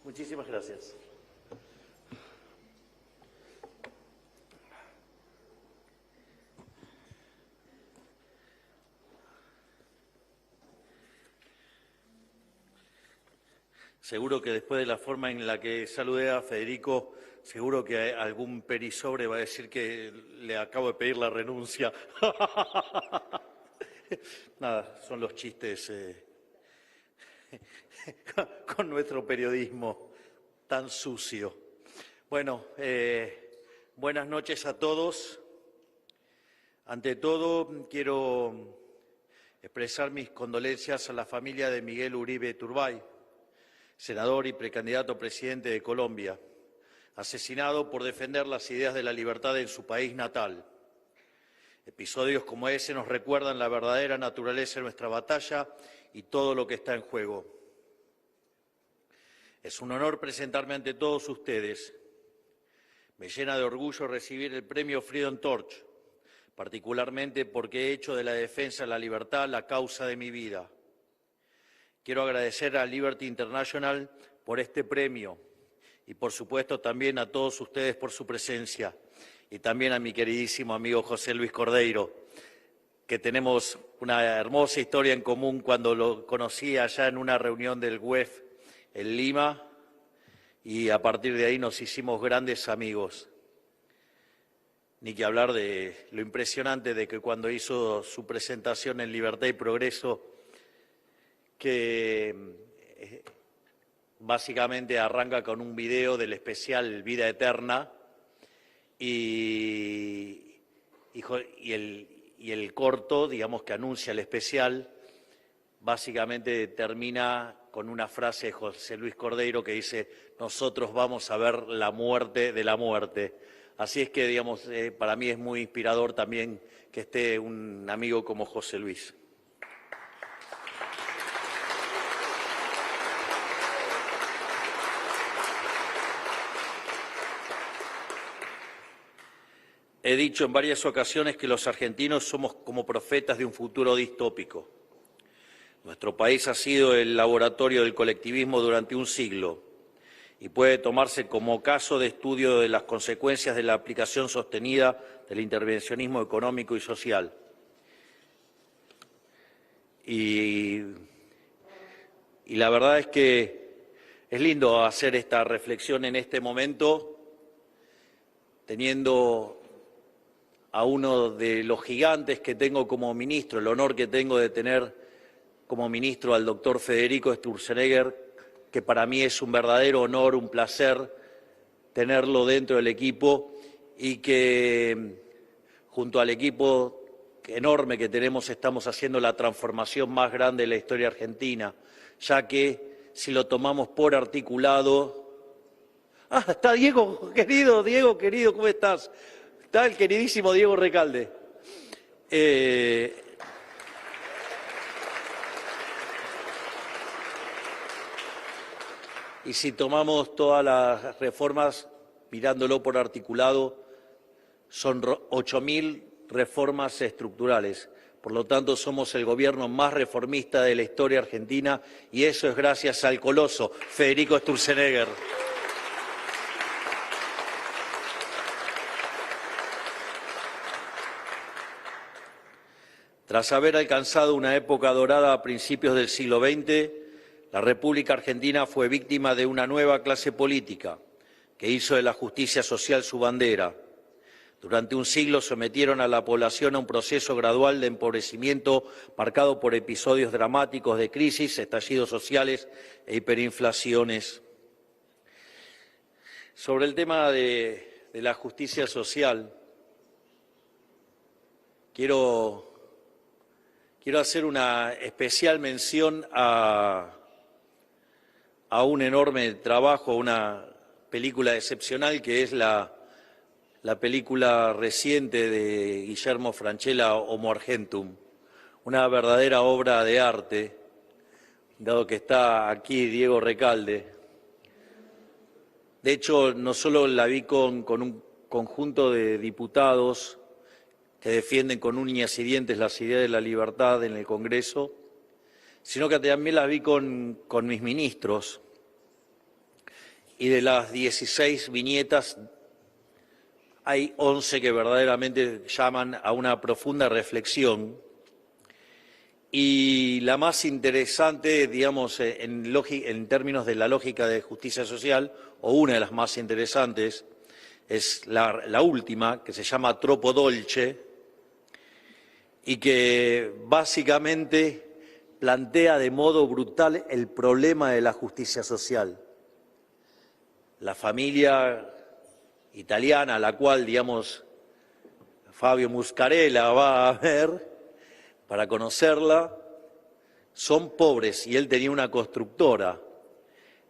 Muchísimas gracias. Seguro que después de la forma en la que saludé a Federico, seguro que algún perisobre va a decir que le acabo de pedir la renuncia. Nada, son los chistes con nuestro periodismo tan sucio. Bueno, buenas noches a todos. Ante todo, quiero expresar mis condolencias a la familia de Miguel Uribe Turbay, senador y precandidato a presidente de Colombia, asesinado por defender las ideas de la libertad en su país natal. Episodios como ese nos recuerdan la verdadera naturaleza de nuestra batalla y todo lo que está en juego. Es un honor presentarme ante todos ustedes. Me llena de orgullo recibir el premio Freedom Torch, particularmente porque he hecho de la defensa de la libertad la causa de mi vida. Quiero agradecer a Liberty International por este premio y, por supuesto, también a todos ustedes por su presencia y también a mi queridísimo amigo José Luis Cordeiro, que tenemos una hermosa historia en común cuando lo conocí allá en una reunión del WEF en Lima y a partir de ahí nos hicimos grandes amigos. Ni que hablar de lo impresionante de que cuando hizo su presentación en Libertad y Progreso, que básicamente arranca con un video del especial Vida Eterna y el corto, digamos, que anuncia el especial, básicamente termina con una frase de José Luis Cordeiro que dice: nosotros vamos a ver la muerte de la muerte. Así es que, digamos, para mí es muy inspirador también que esté un amigo como José Luis. He dicho en varias ocasiones que los argentinos somos como profetas de un futuro distópico. Nuestro país ha sido el laboratorio del colectivismo durante un siglo y puede tomarse como caso de estudio de las consecuencias de la aplicación sostenida del intervencionismo económico y social. Y la verdad es que es lindo hacer esta reflexión en este momento, teniendo a uno de los gigantes que tengo como ministro, el honor que tengo de tener como ministro al doctor Federico Sturzenegger, que para mí es un verdadero honor, un placer tenerlo dentro del equipo y que junto al equipo enorme que tenemos estamos haciendo la transformación más grande de la historia argentina, ya que si lo tomamos por articulado... Ah, está Diego querido, ¿cómo estás? Está el queridísimo Diego Recalde. Y si tomamos todas las reformas, mirándolo por articulado, son 8.000 reformas estructurales. Por lo tanto, somos el gobierno más reformista de la historia argentina y eso es gracias al coloso Federico Sturzenegger. Tras haber alcanzado una época dorada a principios del siglo XX, la República Argentina fue víctima de una nueva clase política que hizo de la justicia social su bandera. Durante un siglo sometieron a la población a un proceso gradual de empobrecimiento marcado por episodios dramáticos de crisis, estallidos sociales e hiperinflaciones. Sobre el tema de la justicia social, quiero hacer una especial mención a un enorme trabajo, una película excepcional que es la película reciente de Guillermo Francella, Homo Argentum, una verdadera obra de arte, dado que está aquí Diego Recalde. De hecho, no solo la vi con un conjunto de diputados que defienden con uñas y dientes las ideas de la libertad en el Congreso, sino que también la vi con mis ministros. y de las 16 viñetas hay 11 que verdaderamente llaman a una profunda reflexión. Y la más interesante, digamos, en términos de la lógica de justicia social, o una de las más interesantes, es la última, que se llama Troppo Dolce, y que básicamente plantea de modo brutal el problema de la justicia social. La familia italiana a la cual, digamos, Fabio Muscarella va a ver para conocerla, son pobres y él tenía una constructora.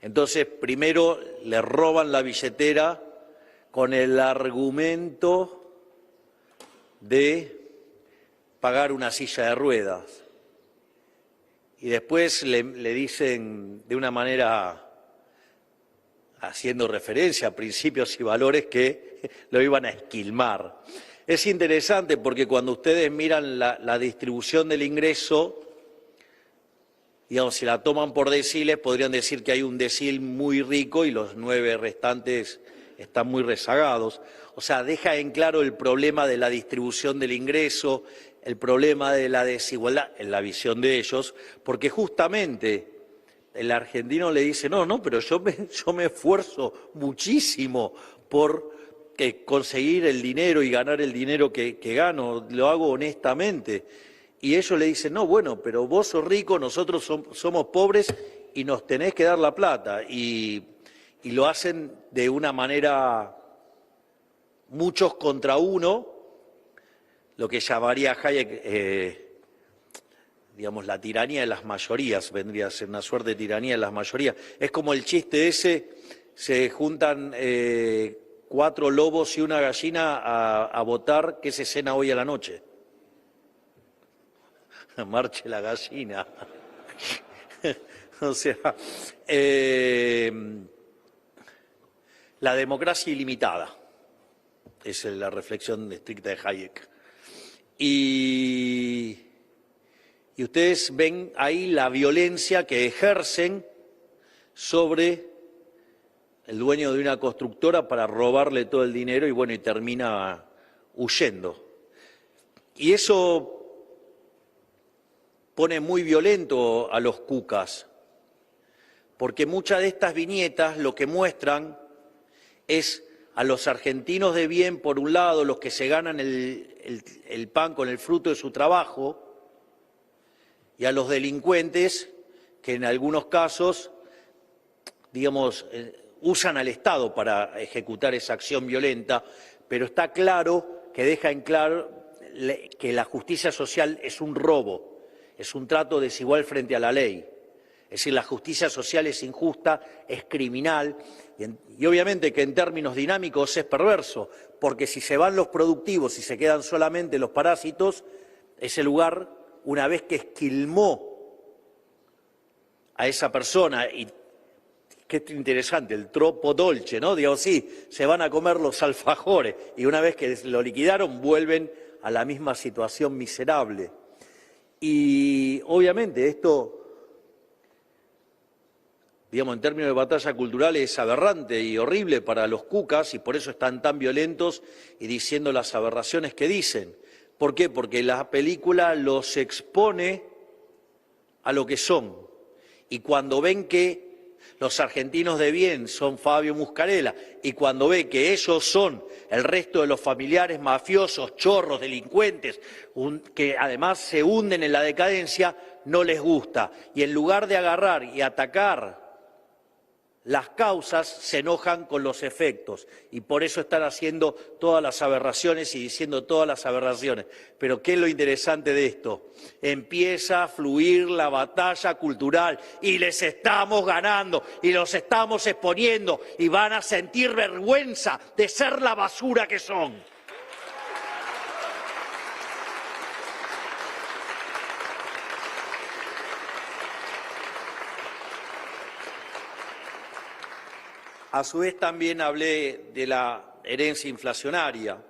Entonces, primero le roban la billetera con el argumento de pagar una silla de ruedas. Y después le dicen de una manera, haciendo referencia a principios y valores, que lo iban a esquilmar. Es interesante porque cuando ustedes miran la distribución del ingreso, digamos, si la toman por deciles, podrían decir que hay un decil muy rico y los 9 restantes están muy rezagados. O sea, deja en claro el problema de la distribución del ingreso, el problema de la desigualdad, en la visión de ellos, porque justamente el argentino le dice, no, pero yo me esfuerzo muchísimo por conseguir el dinero y ganar el dinero que gano, lo hago honestamente. Y ellos le dicen, no, bueno, pero vos sos rico, nosotros somos pobres y nos tenés que dar la plata. Y lo hacen de una manera, muchos contra uno, lo que llamaría Hayek, digamos, la tiranía de las mayorías, vendría a ser una suerte de tiranía de las mayorías. Es como el chiste ese, se juntan 4 lobos y una gallina a votar qué se cena hoy a la noche. Marche la gallina. O sea, la democracia ilimitada, es la reflexión estricta de Hayek. Y ustedes ven ahí la violencia que ejercen sobre el dueño de una constructora para robarle todo el dinero y bueno, y termina huyendo. Y eso pone muy violento a los cucas, porque muchas de estas viñetas lo que muestran es a los argentinos de bien, por un lado, los que se ganan el pan con el fruto de su trabajo, y a los delincuentes que en algunos casos, digamos, usan al Estado para ejecutar esa acción violenta, pero está claro que deja en claro que la justicia social es un robo, es un trato desigual frente a la ley. Es decir, la justicia social es injusta, es criminal y obviamente que en términos dinámicos es perverso, porque si se van los productivos y se quedan solamente los parásitos, ese lugar, una vez que esquilmó a esa persona, y qué interesante, el troppo dolce, ¿no? Digo, sí, se van a comer los alfajores y una vez que lo liquidaron vuelven a la misma situación miserable. Y obviamente esto, digamos, en términos de batalla cultural es aberrante y horrible para los cucas y por eso están tan violentos y diciendo las aberraciones que dicen. ¿Por qué? Porque la película los expone a lo que son. Y cuando ven que los argentinos de bien son Fabio Muscarella y cuando ve que ellos son el resto de los familiares mafiosos, chorros, delincuentes, que además se hunden en la decadencia, no les gusta. Y en lugar de agarrar y atacar las causas, se enojan con los efectos y por eso están haciendo todas las aberraciones y diciendo todas las aberraciones. Pero ¿qué es lo interesante de esto? Empieza a fluir la batalla cultural y les estamos ganando y los estamos exponiendo y van a sentir vergüenza de ser la basura que son. A su vez también hablé de la herencia inflacionaria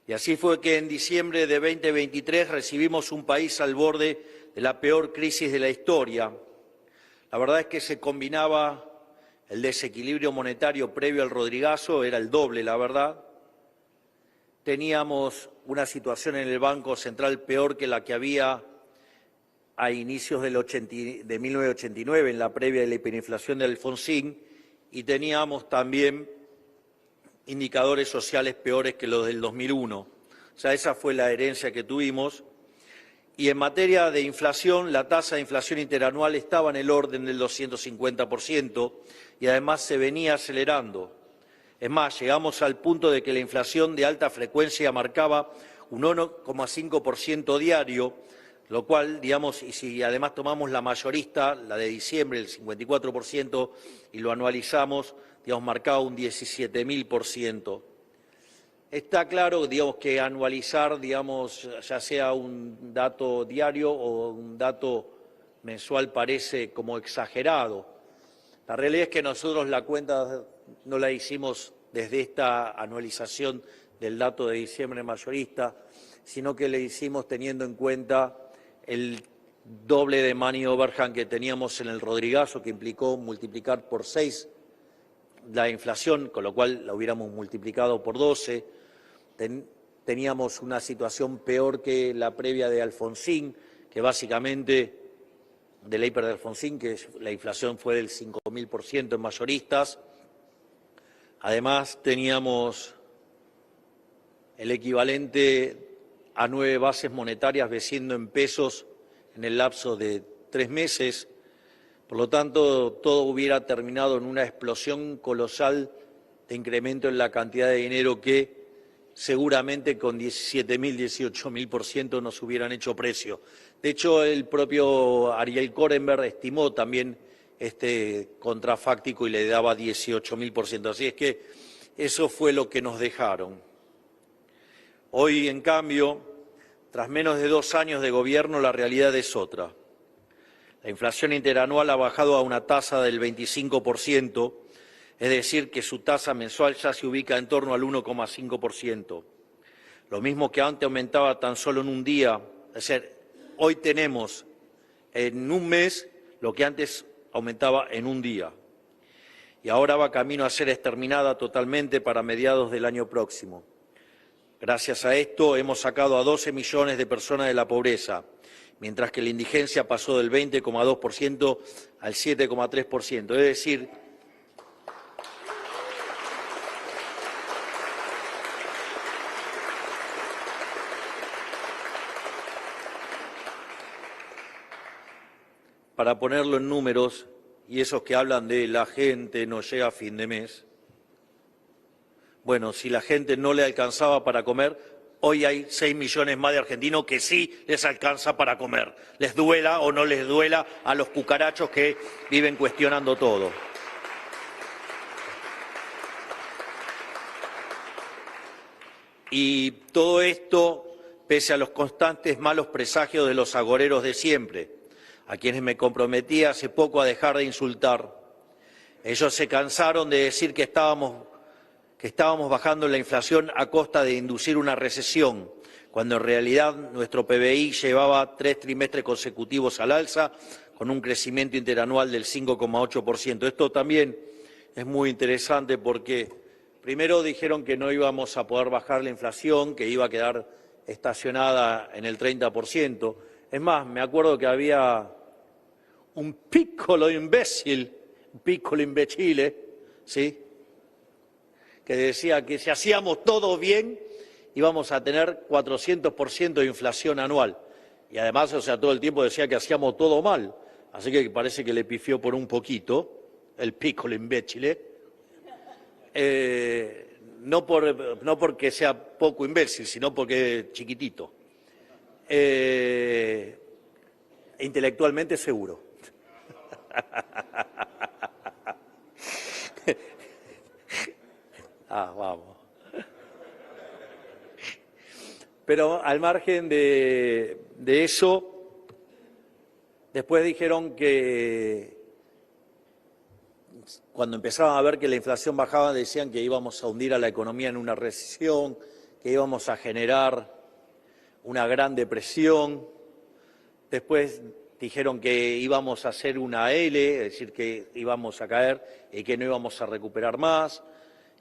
y así fue que en diciembre de 2023 recibimos un país al borde de la peor crisis de la historia. La verdad es que se combinaba El desequilibrio monetario previo al Rodrigazo era el doble, la verdad. Teníamos una situación en el Banco Central peor que la que había a inicios de 1989, en la previa de la hiperinflación de Alfonsín, y teníamos también indicadores sociales peores que los del 2001. O sea, esa fue la herencia que tuvimos. Y en materia de inflación, la tasa de inflación interanual estaba en el orden del 250% y además se venía acelerando. Es más, llegamos al punto de que la inflación de alta frecuencia marcaba un 1,5% diario, lo cual, digamos, y si además tomamos la mayorista, la de diciembre, el 54%, y lo anualizamos, digamos, marcaba un 17.000%. Está claro, digamos, que anualizar, digamos, ya sea un dato diario o un dato mensual parece como exagerado. La realidad es que nosotros la cuenta no la hicimos desde esta anualización del dato de diciembre mayorista, sino que le hicimos teniendo en cuenta el doble de money overhang que teníamos en el Rodrigazo, que implicó multiplicar por 6 la inflación, con lo cual la hubiéramos multiplicado por 12. Teníamos una situación peor que la previa de Alfonsín, que básicamente, de la hiper de Alfonsín, que la inflación fue del 5.000% en mayoristas. Además, teníamos el equivalente a 9 bases monetarias venciendo en pesos en el lapso de 3 meses. Por lo tanto, todo hubiera terminado en una explosión colosal de incremento en la cantidad de dinero que seguramente con 17.000, 18.000% nos hubieran hecho precio. De hecho, el propio Ariel Korenberg estimó también este contrafáctico y le daba 18.000%. Así es que eso fue lo que nos dejaron. Hoy, en cambio, tras menos de 2 años de gobierno, la realidad es otra. La inflación interanual ha bajado a una tasa del 25%, es decir, que su tasa mensual ya se ubica en torno al 1,5%. Lo mismo que antes aumentaba tan solo en un día, es decir, hoy tenemos en un mes lo que antes aumentaba en un día. Y ahora va camino a ser exterminada totalmente para mediados del año próximo. Gracias a esto hemos sacado a 12 millones de personas de la pobreza, mientras que la indigencia pasó del 20,2% al 7,3%. Es decir, para ponerlo en números, y esos que hablan de la gente no llega a fin de mes, bueno, si la gente no le alcanzaba para comer, hoy hay 6 millones más de argentinos que sí les alcanza para comer, les duela o no les duela a los cucarachos que viven cuestionando todo. Y todo esto pese a los constantes malos presagios de los agoreros de siempre, a quienes me comprometí hace poco a dejar de insultar. Ellos se cansaron de decir que estábamos bajando la inflación a costa de inducir una recesión, cuando en realidad nuestro PBI llevaba 3 trimestres consecutivos al alza, con un crecimiento interanual del 5,8%. Esto también es muy interesante porque primero dijeron que no íbamos a poder bajar la inflación, que iba a quedar estacionada en el 30%. Es más, me acuerdo que había un piccolo imbécil, un piccolo imbecile, ¿sí?, que decía que si hacíamos todo bien íbamos a tener 400% de inflación anual. Y además, o sea, todo el tiempo decía que hacíamos todo mal. Así que parece que le pifió por un poquito, el piccolo imbécile. No porque sea poco imbécil, sino porque es chiquitito. Intelectualmente seguro. Vamos. Pero al margen de eso, después dijeron que cuando empezaban a ver que la inflación bajaba, decían que íbamos a hundir a la economía en una recesión, que íbamos a generar una gran depresión. Después dijeron que íbamos a hacer una L, es decir, que íbamos a caer y que no íbamos a recuperar más.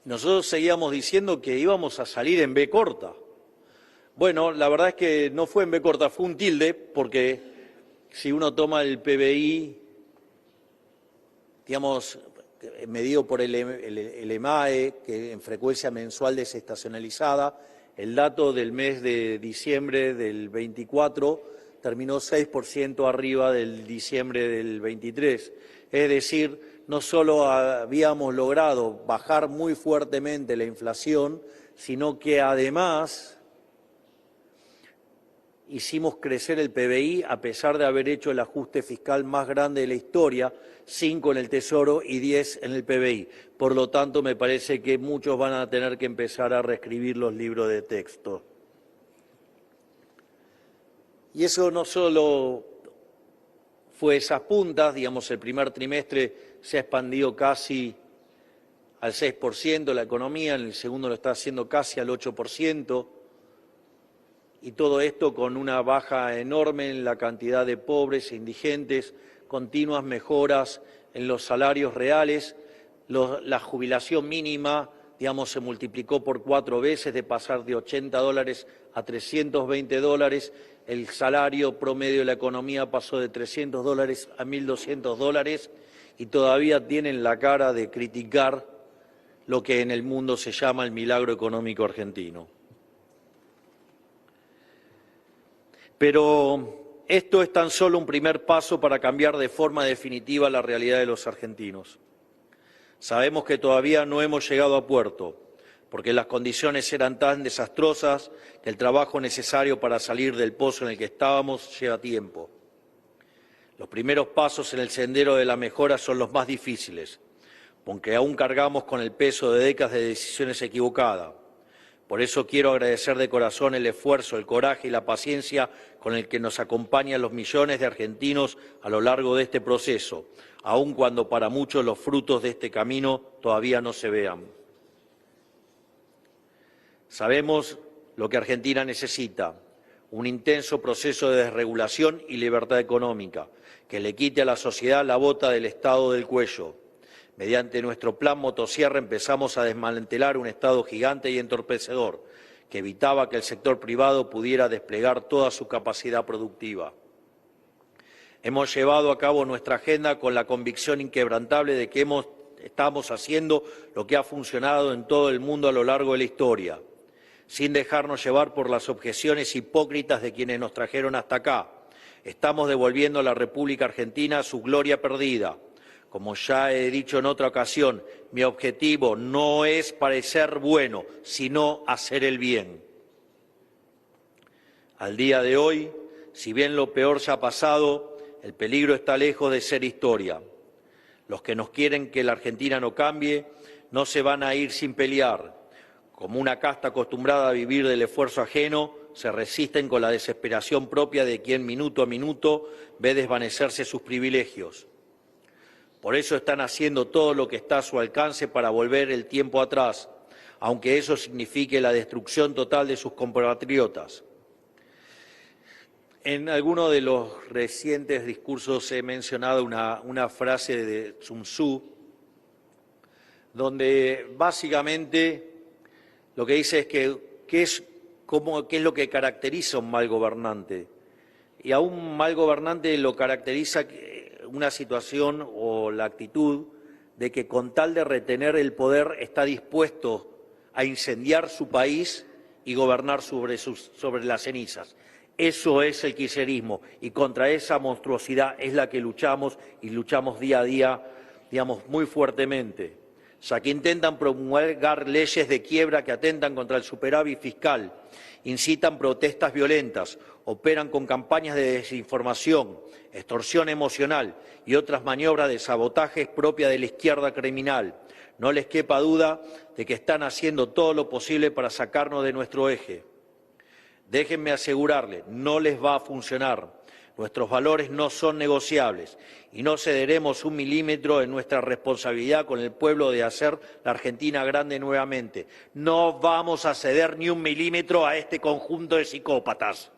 Nosotros seguíamos diciendo que íbamos a salir en B corta. Bueno, la verdad es que no fue en B corta, fue un tilde, porque si uno toma el PBI, digamos, medido por el EMAE, que en frecuencia mensual desestacionalizada, el dato del mes de diciembre del 24 terminó 6% arriba del diciembre del 23. Es decir, no solo habíamos logrado bajar muy fuertemente la inflación, sino que además hicimos crecer el PBI a pesar de haber hecho el ajuste fiscal más grande de la historia, 5 en el Tesoro y 10 en el PBI. Por lo tanto, me parece que muchos van a tener que empezar a reescribir los libros de texto. Y eso no solo fue esas puntas, digamos, el primer trimestre se ha expandido casi al 6% la economía, en el segundo lo está haciendo casi al 8%, y todo esto con una baja enorme en la cantidad de pobres e indigentes, continuas mejoras en los salarios reales, la jubilación mínima, digamos, se multiplicó por 4 veces, de pasar de $80 a $320, el salario promedio de la economía pasó de $300 a $1.200 y todavía tienen la cara de criticar lo que en el mundo se llama el milagro económico argentino. Pero esto es tan solo un primer paso para cambiar de forma definitiva la realidad de los argentinos. Sabemos que todavía no hemos llegado a puerto, porque las condiciones eran tan desastrosas que el trabajo necesario para salir del pozo en el que estábamos lleva tiempo. Los primeros pasos en el sendero de la mejora son los más difíciles, porque aún cargamos con el peso de décadas de decisiones equivocadas. Por eso quiero agradecer de corazón el esfuerzo, el coraje y la paciencia con el que nos acompañan los millones de argentinos a lo largo de este proceso, aun cuando para muchos los frutos de este camino todavía no se vean. Sabemos lo que Argentina necesita, un intenso proceso de desregulación y libertad económica, que le quite a la sociedad la bota del Estado del cuello. Mediante nuestro plan motosierra empezamos a desmantelar un Estado gigante y entorpecedor, que evitaba que el sector privado pudiera desplegar toda su capacidad productiva. Hemos llevado a cabo nuestra agenda con la convicción inquebrantable de que estamos haciendo lo que ha funcionado en todo el mundo a lo largo de la historia, sin dejarnos llevar por las objeciones hipócritas de quienes nos trajeron hasta acá. Estamos devolviendo a la República Argentina a su gloria perdida. Como ya he dicho en otra ocasión, mi objetivo no es parecer bueno, sino hacer el bien. Al día de hoy, si bien lo peor ya ha pasado, el peligro está lejos de ser historia. Los que nos quieren que la Argentina no cambie, no se van a ir sin pelear. Como una casta acostumbrada a vivir del esfuerzo ajeno, se resisten con la desesperación propia de quien minuto a minuto ve desvanecerse sus privilegios. Por eso están haciendo todo lo que está a su alcance para volver el tiempo atrás, aunque eso signifique la destrucción total de sus compatriotas. En alguno de los recientes discursos he mencionado una frase de Sun Tzu, donde básicamente lo que dice es qué es lo que caracteriza a un mal gobernante. Y a un mal gobernante lo caracteriza una situación o la actitud de que con tal de retener el poder está dispuesto a incendiar su país y gobernar sobre las cenizas. Eso es el kirchnerismo y contra esa monstruosidad es la que luchamos y luchamos día a día, digamos, muy fuertemente. Ya que intentan promulgar leyes de quiebra que atentan contra el superávit fiscal, incitan protestas violentas, operan con campañas de desinformación, extorsión emocional y otras maniobras de sabotaje propias de la izquierda criminal. No les quepa duda de que están haciendo todo lo posible para sacarnos de nuestro eje. Déjenme asegurarles, no les va a funcionar. Nuestros valores no son negociables y no cederemos un milímetro en nuestra responsabilidad con el pueblo de hacer la Argentina grande nuevamente. No vamos a ceder ni un milímetro a este conjunto de psicópatas.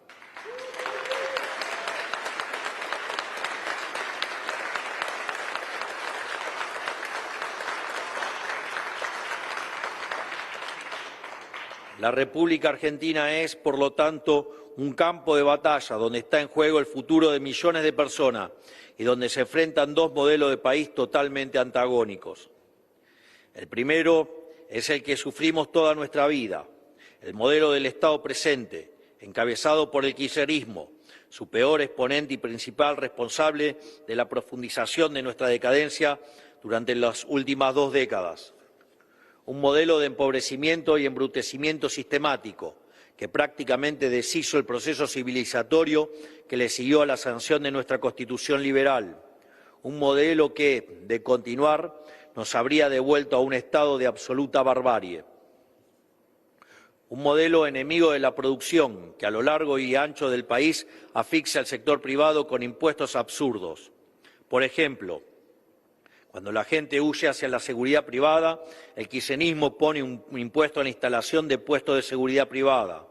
La República Argentina es, por lo tanto, un campo de batalla donde está en juego el futuro de millones de personas y donde se enfrentan dos modelos de país totalmente antagónicos. El primero es el que sufrimos toda nuestra vida, el modelo del Estado presente, encabezado por el kirchnerismo, su peor exponente y principal responsable de la profundización de nuestra decadencia durante las últimas 2 décadas. Un modelo de empobrecimiento y embrutecimiento sistemático que prácticamente deshizo el proceso civilizatorio que le siguió a la sanción de nuestra Constitución liberal. Un modelo que, de continuar, nos habría devuelto a un estado de absoluta barbarie. Un modelo enemigo de la producción que a lo largo y ancho del país asfixia al sector privado con impuestos absurdos. Por ejemplo, cuando la gente huye hacia la seguridad privada, el kirchnerismo pone un impuesto a la instalación de puestos de seguridad privada.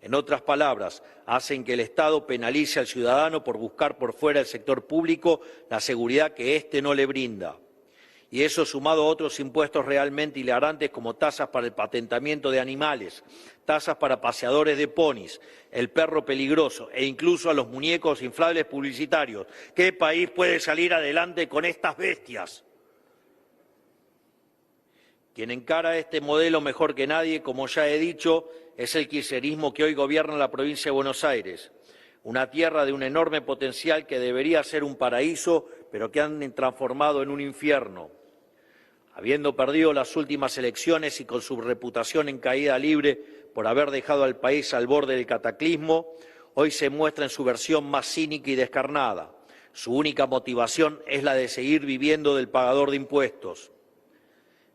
En otras palabras, hacen que el Estado penalice al ciudadano por buscar por fuera del sector público la seguridad que éste no le brinda. Y eso sumado a otros impuestos realmente hilarantes como tasas para el patentamiento de animales, tasas para paseadores de ponis, el perro peligroso e incluso a los muñecos inflables publicitarios. ¿Qué país puede salir adelante con estas bestias? Quien encara este modelo mejor que nadie, como ya he dicho, es el kirchnerismo que hoy gobierna la provincia de Buenos Aires, una tierra de un enorme potencial que debería ser un paraíso, pero que han transformado en un infierno. Habiendo perdido las últimas elecciones y con su reputación en caída libre por haber dejado al país al borde del cataclismo, hoy se muestra en su versión más cínica y descarnada. Su única motivación es la de seguir viviendo del pagador de impuestos.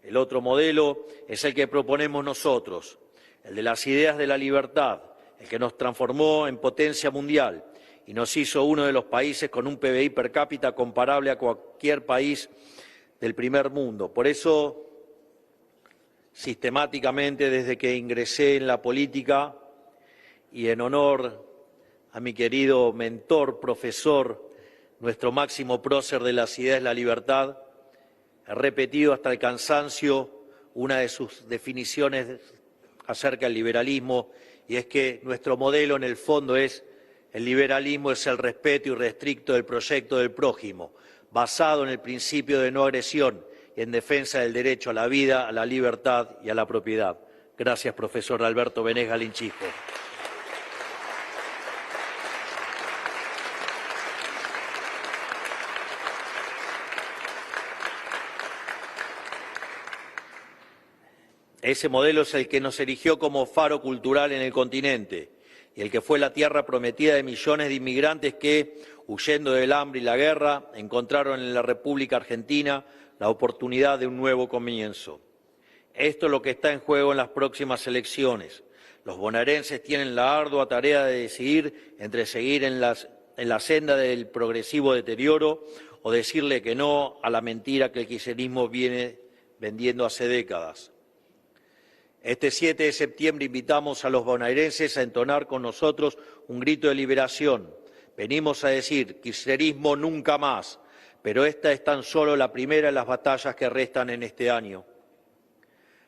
El otro modelo es el que proponemos nosotros, el de las ideas de la libertad, el que nos transformó en potencia mundial y nos hizo uno de los países con un PBI per cápita comparable a cualquier país del primer mundo. Por eso, sistemáticamente, desde que ingresé en la política y en honor a mi querido mentor, profesor, nuestro máximo prócer de las ideas de la libertad, he repetido hasta el cansancio una de sus definiciones acerca del liberalismo, y es que nuestro modelo en el fondo es el liberalismo es el respeto irrestricto del proyecto del prójimo, basado en el principio de no agresión y en defensa del derecho a la vida, a la libertad y a la propiedad. Gracias, profesor Alberto Benes Linchisco. Ese modelo es el que nos erigió como faro cultural en el continente y el que fue la tierra prometida de millones de inmigrantes que, huyendo del hambre y la guerra, encontraron en la República Argentina la oportunidad de un nuevo comienzo. Esto es lo que está en juego en las próximas elecciones. Los bonaerenses tienen la ardua tarea de decidir entre seguir en la senda del progresivo deterioro o decirle que no a la mentira que el kirchnerismo viene vendiendo hace décadas. Este 7 de septiembre invitamos a los bonaerenses a entonar con nosotros un grito de liberación. Venimos a decir, kirchnerismo nunca más, pero esta es tan solo la primera de las batallas que restan en este año.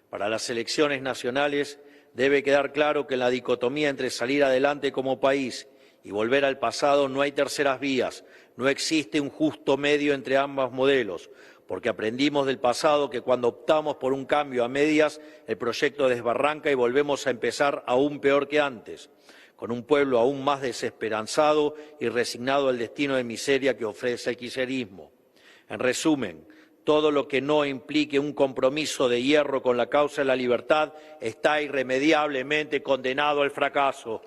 Para las elecciones nacionales debe quedar claro que en la dicotomía entre salir adelante como país y volver al pasado no hay terceras vías, no existe un justo medio entre ambos modelos, porque aprendimos del pasado que cuando optamos por un cambio a medias, el proyecto desbarranca y volvemos a empezar aún peor que antes, con un pueblo aún más desesperanzado y resignado al destino de miseria que ofrece el kirchnerismo. En resumen, todo lo que no implique un compromiso de hierro con la causa de la libertad está irremediablemente condenado al fracaso.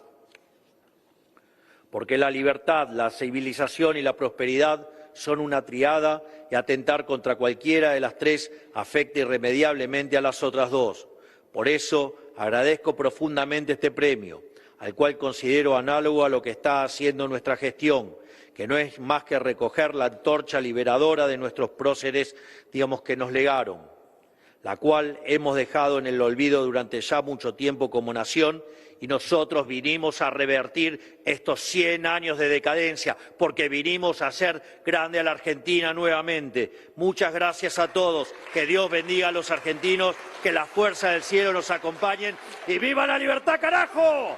Porque la libertad, la civilización y la prosperidad son una triada y atentar contra cualquiera de las tres afecta irremediablemente a las otras dos. Por eso agradezco profundamente este premio, al cual considero análogo a lo que está haciendo nuestra gestión, que no es más que recoger la antorcha liberadora de nuestros próceres, que nos legaron. la cual hemos dejado en el olvido durante ya mucho tiempo como nación, y nosotros vinimos a revertir estos 100 años de decadencia, porque vinimos a hacer grande a la Argentina nuevamente. Muchas gracias a todos, que Dios bendiga a los argentinos, que las fuerzas del cielo nos acompañen, y ¡viva la libertad, carajo!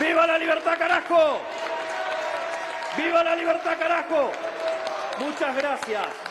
¡Viva la libertad, carajo! ¡Viva la libertad, carajo! Muchas gracias.